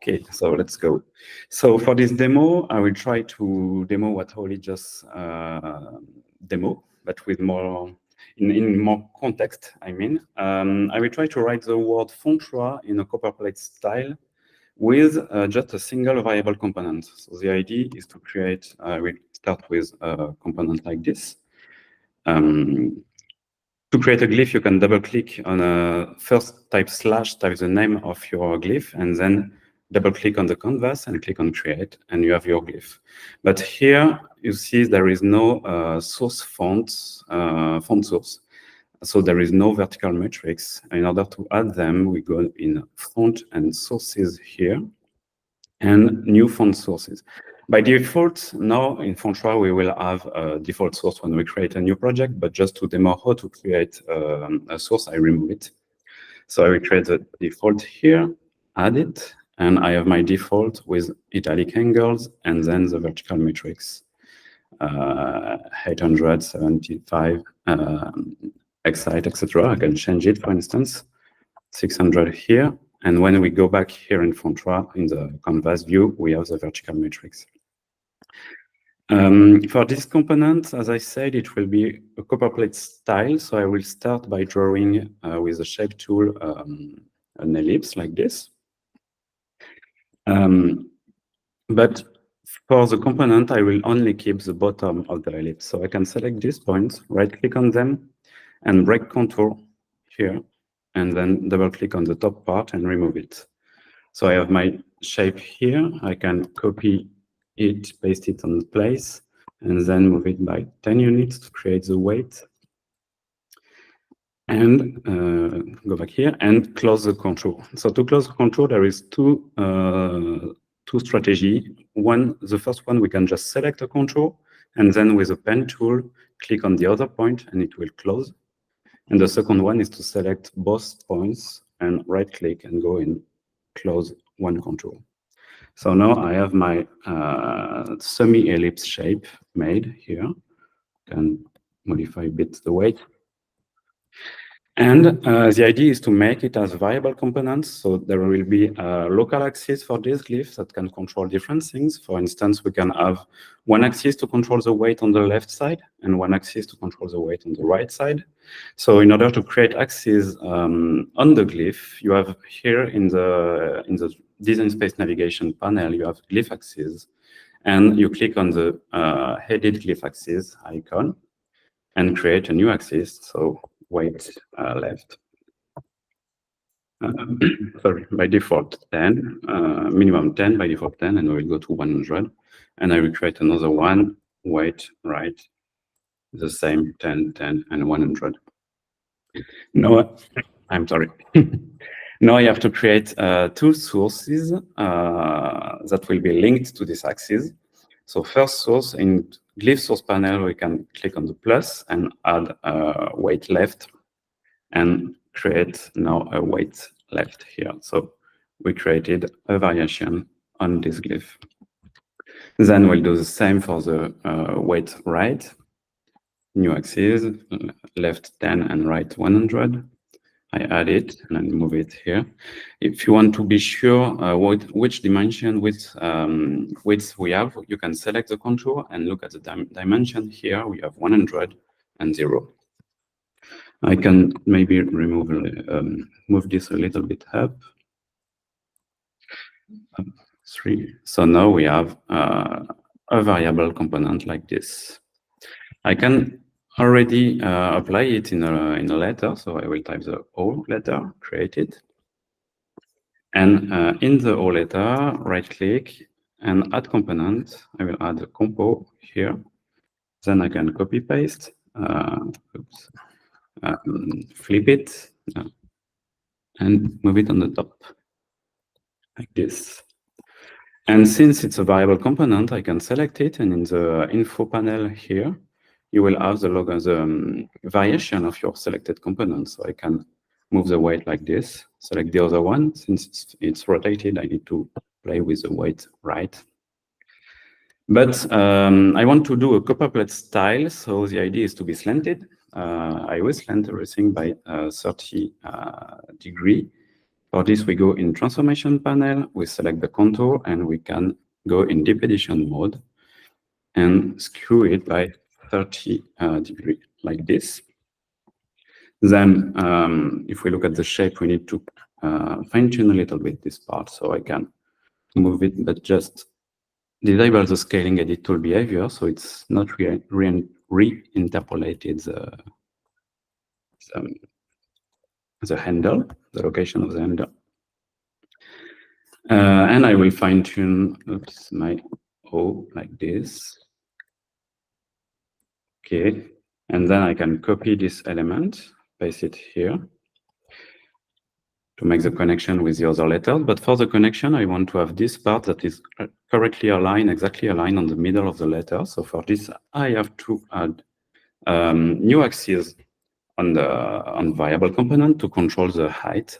Okay, so let's go. So for this demo, I will try to demo what Holly just demo, but with more in more context. I mean, I will try to write the word Fontroy in a copperplate style with just a single variable component. So the idea is to create. We start with a component like this. To create a glyph, you can double-click on a first type / type the name of your glyph, and then double-click on the canvas and click on create, and you have your glyph. But here you see there is no source font source. So there is no vertical matrix. In order to add them, we go in font and sources here, and new font sources. By default, now in Fontroy, we will have a default source when we create a new project, but just to demo how to create a source, I remove it. So I will create the default here, add it, and I have my default with italic angles and then the vertical matrix, 875, excite, etc. I can change it, for instance, 600 here. And when we go back here in Fontroy, in the canvas view, we have the vertical matrix. For this component, as I said, it will be a copperplate style. So I will start by drawing with the shape tool an ellipse like this. But for the component, I will only keep the bottom of the ellipse. So I can select these points, right-click on them, and break contour here, and then double-click on the top part and remove it. So I have my shape here. I can copy it, paste it on place, and then move it by 10 units to create the weight. And go back here and close the contour. So to close the contour, there is two strategies. The first one, we can just select a contour, and then with a pen tool, click on the other point, and it will close. And the second one is to select both points and right-click and go in close one contour. So now I have my semi-ellipse shape made here. Can modify a bit the weight. And the idea is to make it as variable components. So there will be a local axis for this glyph that can control different things. For instance, we can have one axis to control the weight on the left side and one axis to control the weight on the right side. So in order to create axes on the glyph, you have here in the design space navigation panel, you have glyph axes, and you click on the headed glyph axis icon and create a new axis. So weight left. Sorry, by default 10, minimum 10, by default 10, and we will go to 100. And I will create another one, weight right, the same 10, 10, and 100. No, I'm sorry. Now I have to create two sources that will be linked to this axis. So first source, in glyph source panel, we can click on the plus and add weight left and create now a weight left here. So we created a variation on this glyph. Then we'll do the same for the weight right, new axis, left 10 and right 100. I add it and I move it here. If you want to be sure which dimension, width we have, you can select the contour and look at the dimension. Here we have 100 and 0. I can maybe remove, move this a little bit up. 3. So now we have a variable component like this. I can already apply it in a letter. So I will type the O letter, create it. And in the O letter, right-click and add component. I will add a compo here. Then I can copy-paste. Flip it and move it on the top like this. And since it's a variable component, I can select it, and in the info panel here, you will have the logo, the variation of your selected component. So I can move the weight like this, select the other one. Since it's rotated, I need to play with the weight right. But I want to do a copperplate style, so the idea is to be slanted. I will slant everything by 30 degree. For this, we go in transformation panel, we select the contour, and we can go in deep edition mode and skew it by 30 degrees, like this. Then, if we look at the shape, we need to fine-tune a little bit this part, so I can move it, but just disable the scaling edit tool behavior, so it's not re-interpolated the handle, the location of the handle. And I will fine-tune my O like this. Okay, and then I can copy this element, paste it here to make the connection with the other letters. But for the connection, I want to have this part that is correctly aligned, exactly aligned on the middle of the letter. So for this, I have to add new axes on the variable component to control the height.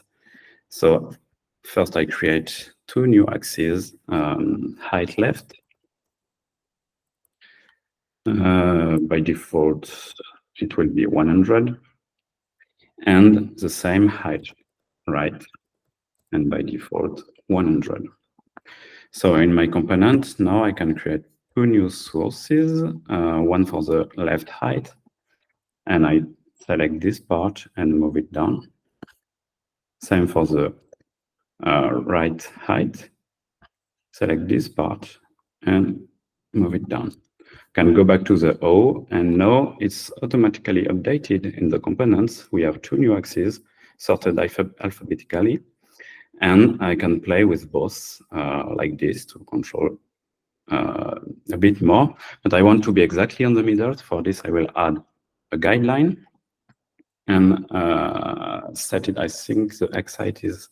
So first I create two new axes, height left. By default, it will be 100. And the same height right, and by default 100. So in my component, now I can create two new sources, one for the left height, and I select this part and move it down. Same for the right height. Select this part and move it down. Can go back to the O, and now it's automatically updated in the components. We have two new axes sorted alphabetically, and I can play with both like this to control a bit more. But I want to be exactly on the middle. For this, I will add a guideline and set it. I think the X height is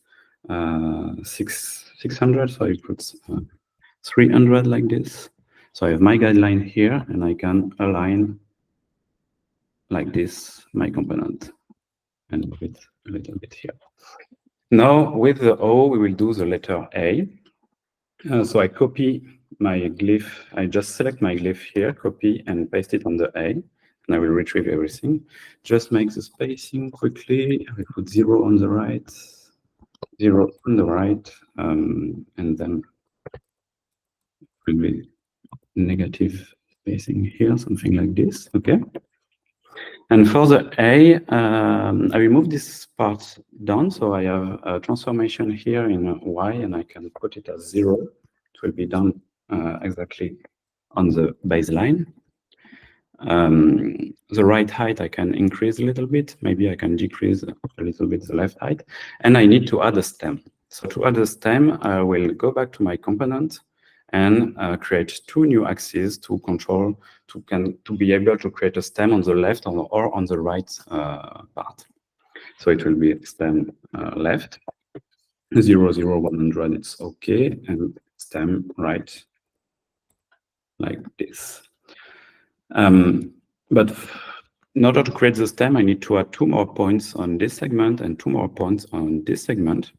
600, so I put 300 like this. So I have my guideline here, and I can align like this my component and move it a little bit here. Now with the O, we will do the letter A. So I copy my glyph. I just select my glyph here, copy and paste it on the A, and I will retrieve everything. Just make the spacing quickly. I put 0 on the right, 0 on the right, and then it will be negative spacing here, something like this, okay? And for the A, I will move this part down, so I have a transformation here in Y, and I can put it as 0. It will be done exactly on the baseline. The right height I can increase a little bit, maybe I can decrease a little bit the left height, and I need to add a stem. So to add a stem, I will go back to my component and create two new axes to control, to be able to create a stem on the left or on the right part. So it will be stem left, 0, 0, 100, it's okay, and stem right, like this. But in order to create the stem, I need to add 2 more points on this segment and 2 more points on this segment.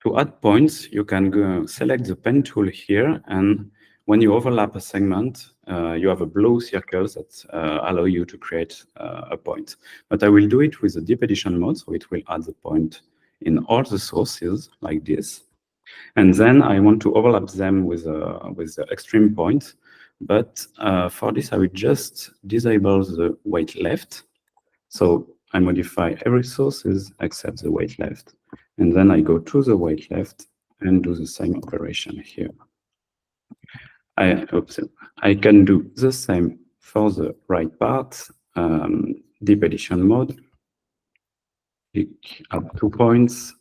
To add points, you can go select the pen tool here, and when you overlap a segment, you have a blue circle that allow you to create a point. But I will do it with the deep edition mode, so it will add the point in all the sources like this. And then I want to overlap them with the extreme point. But for this, I will just disable the weight left. So I modify every sources except the weight left. And then I go to the weight left and do the same operation here. I can do the same for the right part, deep edition mode. Pick up 2 points,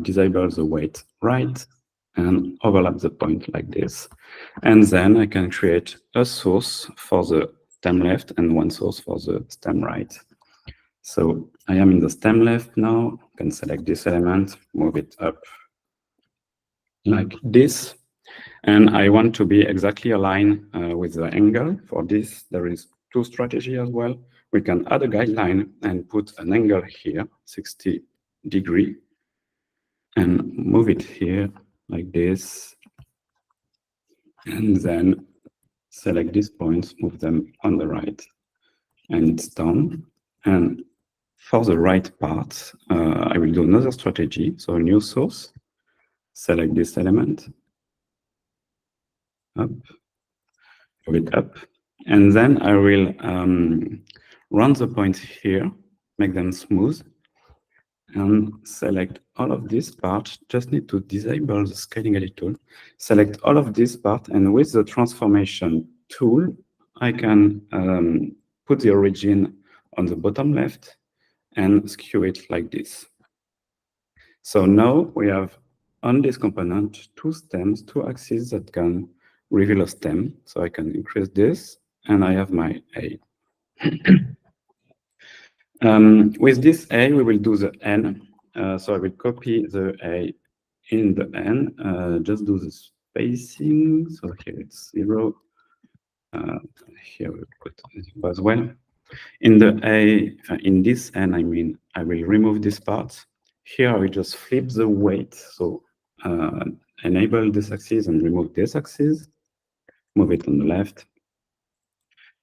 disable the weight right, and overlap the point like this. And then I can create a source for the stem left and one source for the stem right. So I am in the stem left now. I can select this element, move it up like this. And I want to be exactly aligned with the angle. For this, there is 2 strategies as well. We can add a guideline and put an angle here, 60 degrees, and move it here like this. And then select these points, move them on the right, and it's done. And for the right part, I will do another strategy, so a new source. select this element, up, move it up, and then I will run the points here, make them smooth, and select all of this part. Just need to disable the scaling edit tool. Select all of this part, and with the transformation tool, I can put the origin on the bottom left and skew it like this. So now we have on this component two stems, two axes that can reveal a stem. So I can increase this, and I have my A. With this A, we will do the N. So I will copy the A in the N. Just do the spacing. So here it's 0. Here we put 0 as well. In the A, in this N, I mean, I will remove this part. Here I will just flip the weight. So enable this axis and remove this axis. Move it on the left.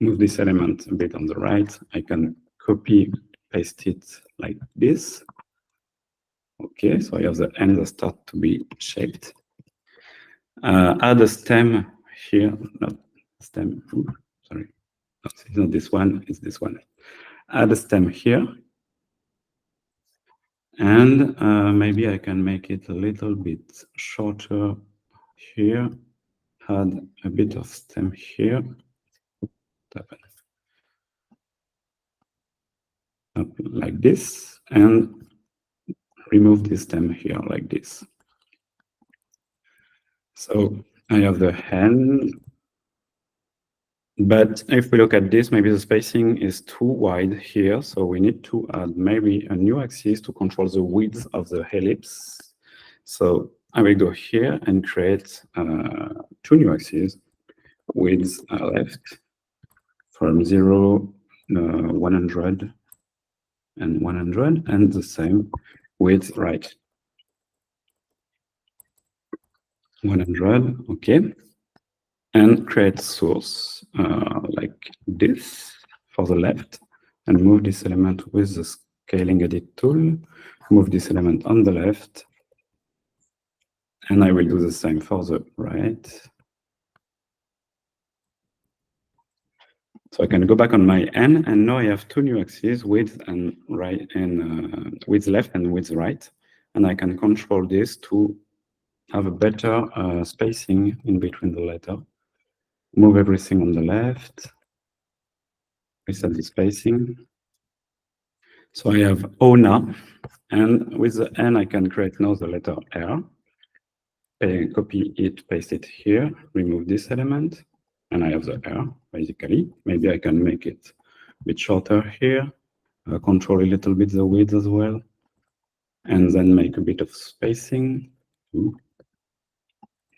Move this element a bit on the right. I can copy, paste it like this. Okay, so I have the end that start to be shaped. Add a stem here, not stem, sorry. It's not this one, it's this one. Add a stem here. And maybe I can make it a little bit shorter here. Add a bit of stem here. Up like this, and remove this stem here like this. So I have the hand, but if we look at this, maybe the spacing is too wide here, so we need to add maybe a new axis to control the width of the ellipse. So I will go here and create two new axes, width left from 0, 100, and 100, and the same width right. 100, okay. And create source like this for the left, and move this element with the scaling edit tool. Move this element on the left, and I will do the same for the right. So I can go back on my N, and now I have two new axes, width and right, and width left and width right, and I can control this to have a better spacing in between the letter. Move everything on the left, reset the spacing. So I have O now, and with the N I can create now the letter R. Copy it, paste it here, remove this element, and I have the R, basically. Maybe I can make it a bit shorter here, control a little bit the width as well, and then make a bit of spacing.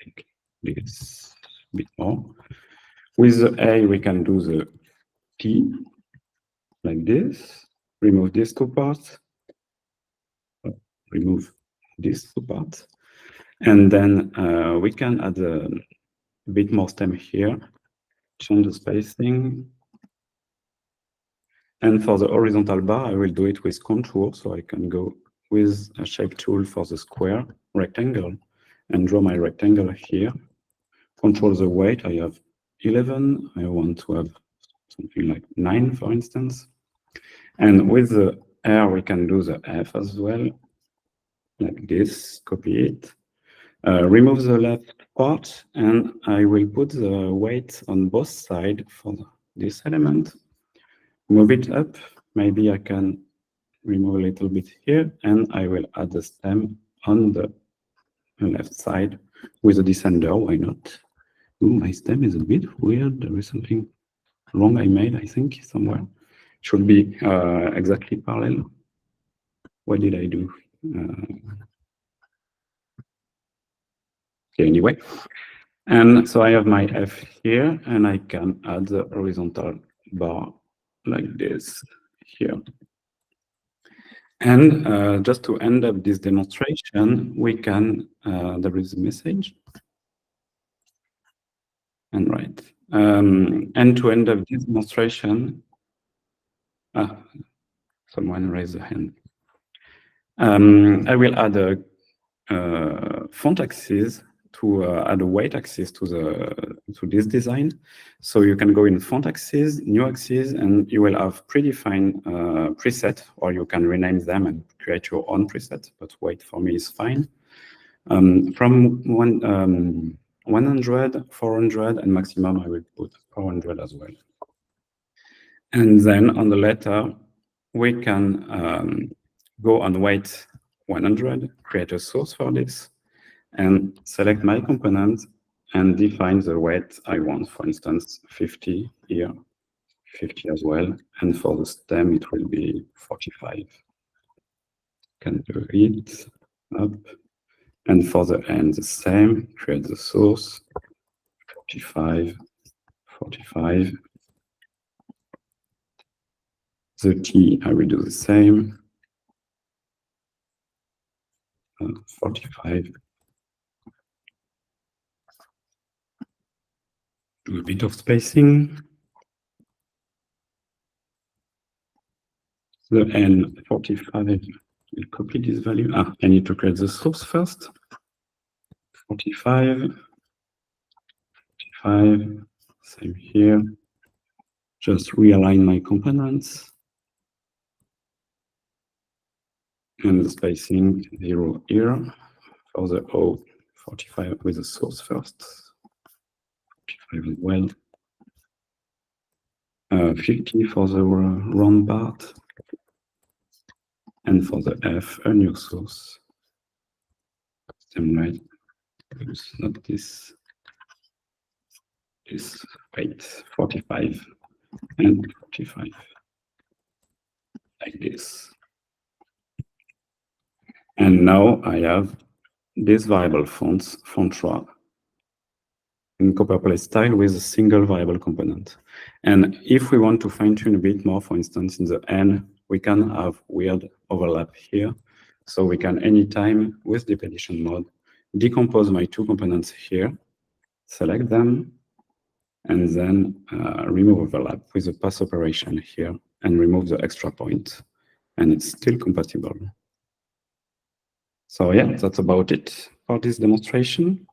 Like this, a bit more. With the A, we can do the P, like this. Remove these two parts. Remove these two parts. And then we can add a bit more stem here. Change the spacing. And for the horizontal bar, I will do it with contour. So I can go with a shape tool for the square rectangle and draw my rectangle here. Control the weight. I have 11. I want to have something like 9, for instance. And with the R, we can do the F as well, like this. Copy it. Remove the left part, and I will put the weight on both sides for this element. Move it up. Maybe I can remove a little bit here, and I will add the stem on the left side with a descender. Why not? Ooh, my stem is a bit weird. There is something wrong I made, I think, somewhere. Should be exactly parallel. What did I do? Okay, anyway. And so I have my F here, and I can add the horizontal bar like this here. And just to end up this demonstration, we can, there is a message. And right. And to end up this demonstration, someone raised a hand. I will add a font axis to add a weight axis to this design. So you can go in font axis, new axis, and you will have predefined preset, or you can rename them and create your own preset. But weight for me is fine. From 100, 400, and maximum, I will put 400 as well. And then on the letter, we can go on weight 100, create a source for this, and select my component and define the weight I want. For instance, 50 here, 50 as well. And for the stem, it will be 45. Can do it up. And for the end, the same, create the source, 45, 45. The T, I will do the same, 45. Do a bit of spacing. The N, 45, we'll copy this value. I need to create the source first. 45, 45, same here. Just realign my components. And the spacing 0 here. For the O, 45 with the source first. 45 as well. 50 for the round part. And for the F, a new source. Same right. It's not this. This weight, 45 and 45. Like this. And now I have this variable fonts, fontra, in Copperplate style with a single variable component. And if we want to fine-tune a bit more, for instance, in the N, we can have weird overlap here. So we can, anytime with depletion mode, decompose my two components here, select them, and then remove overlap with the pass operation here and remove the extra point. And it's still compatible. So yeah, that's about it for this demonstration.